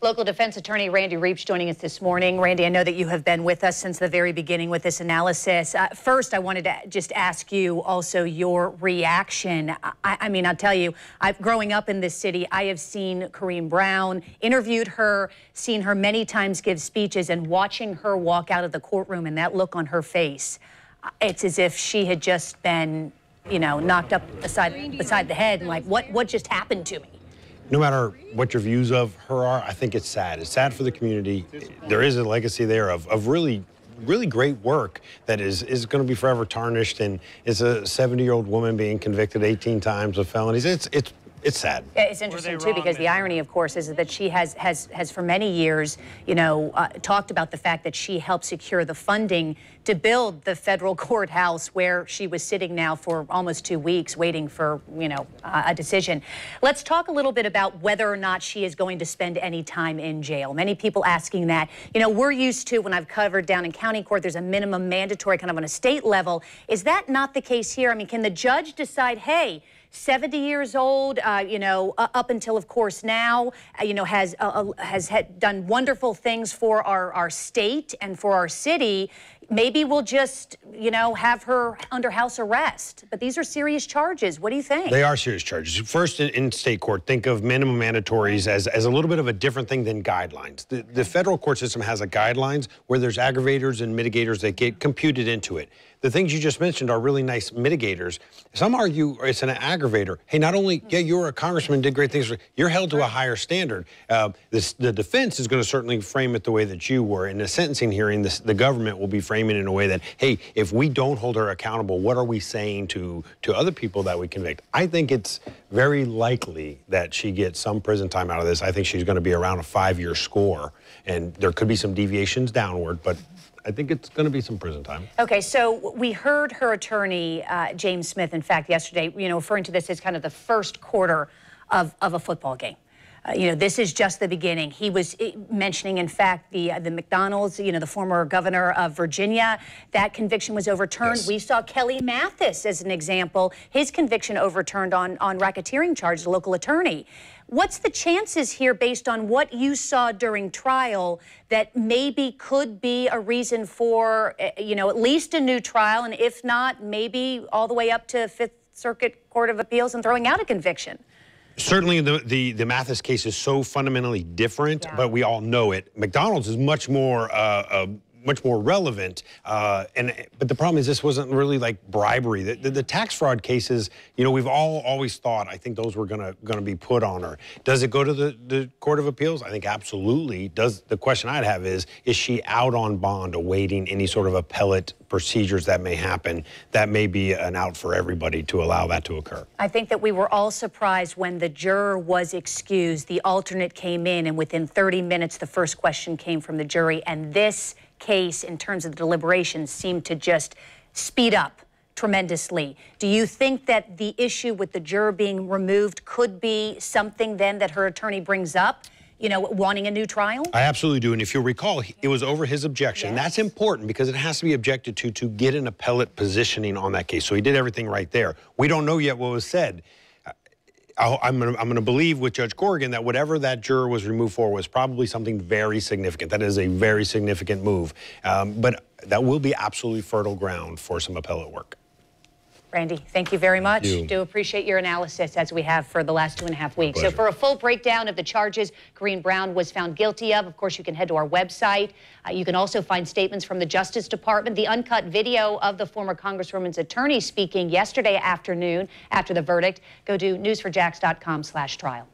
Local defense attorney Randy Reep joining us this morning. Randy, I know that you have been with us since the very beginning with this analysis. First, I wanted to just ask you also your reaction. I mean, I'll tell you, growing up in this city, I have seen Corrine Brown, interviewed her, seen her many times give speeches, and watching her walk out of the courtroom and that look on her face, it's as if she had just been, you know, knocked up beside the head and like, what just happened to me? No matter what your views of her are, I think it's sad. It's sad for the community. There is a legacy there of really great work that is going to be forever tarnished, and it's a 70-year-old woman being convicted 18 times of felonies. It's sad. It's interesting, too, because the irony, of course, is that she has for many years, you know, talked about the fact that she helped secure the funding to build the federal courthouse where she was sitting now for almost 2 weeks waiting for, you know, a decision. Let's talk a little bit about whether or not she is going to spend any time in jail. Many people asking that. You know, we're used to, when I've covered down in county court, there's a minimum mandatory kind of on a state level. Is that not the case here? I mean, can the judge decide, hey, 70 years old, you know, up until, of course, now, you know, has done wonderful things for our state and for our city. Maybe we'll just, you know, have her under house arrest. But these are serious charges. What do you think? They are serious charges. First, in state court, think of minimum mandatories as a little bit of a different thing than guidelines. The federal court system has a guidelines where there's aggravators and mitigators that get computed into it. The things you just mentioned are really nice mitigators. Some argue it's an aggravator. Hey, not only, yeah, you're a congressman, did great things, you're held to a higher standard. The defense is going to certainly frame it the way that you were. In a sentencing hearing, the government will be framing it in a way that, hey, if we don't hold her accountable, what are we saying to other people that we convict? I think it's very likely that she gets some prison time out of this. I think she's going to be around a 5-year score, and there could be some deviations downward, but I think it's going to be some prison time. Okay, so we heard her attorney, James Smith, in fact, yesterday, you know, referring to this as kind of the first quarter of a football game. You know, this is just the beginning. He was mentioning, in fact, the McDonald's, you know, the former governor of Virginia, that conviction was overturned. Yes. We saw Kelly Mathis as an example, his conviction overturned on racketeering charges, a local attorney. What's the chances here, based on what you saw during trial, that maybe could be a reason for, you know, at least a new trial, and if not, maybe all the way up to Fifth Circuit Court of Appeals and throwing out a conviction? Certainly, the Mathis case is so fundamentally different, but we all know it. McDonald's is much more relevant, but the problem is this wasn't really like bribery. The tax fraud cases, you know, we've always thought, I think those were gonna be put on her. Does it go to the Court of Appeals? I think absolutely. The question I'd have is she out on bond awaiting any sort of appellate procedures that may happen? That may be an out for everybody to allow that to occur. I think that we were all surprised when the juror was excused, the alternate came in, and within 30 minutes the first question came from the jury, and this case, in terms of the deliberations, seemed to just speed up tremendously. Do you think that the issue with the juror being removed could be something then that her attorney brings up, you know, wanting a new trial? I absolutely do, and if you'll recall, it was over his objection. Yes. That's important because it has to be objected to get an appellate positioning on that case. So he did everything right there. We don't know yet what was said. I'm going to believe with Judge Corrigan that whatever that juror was removed for was probably something very significant. That is a very significant move. But that will be absolutely fertile ground for some appellate work. Randy, thank you very much. Do appreciate your analysis, as we have for the last 2.5 weeks. So for a full breakdown of the charges Corrine Brown was found guilty of course, you can head to our website. You can also find statements from the Justice Department, the uncut video of the former Congresswoman's attorney speaking yesterday afternoon after the verdict. Go to newsforjax.com/trial.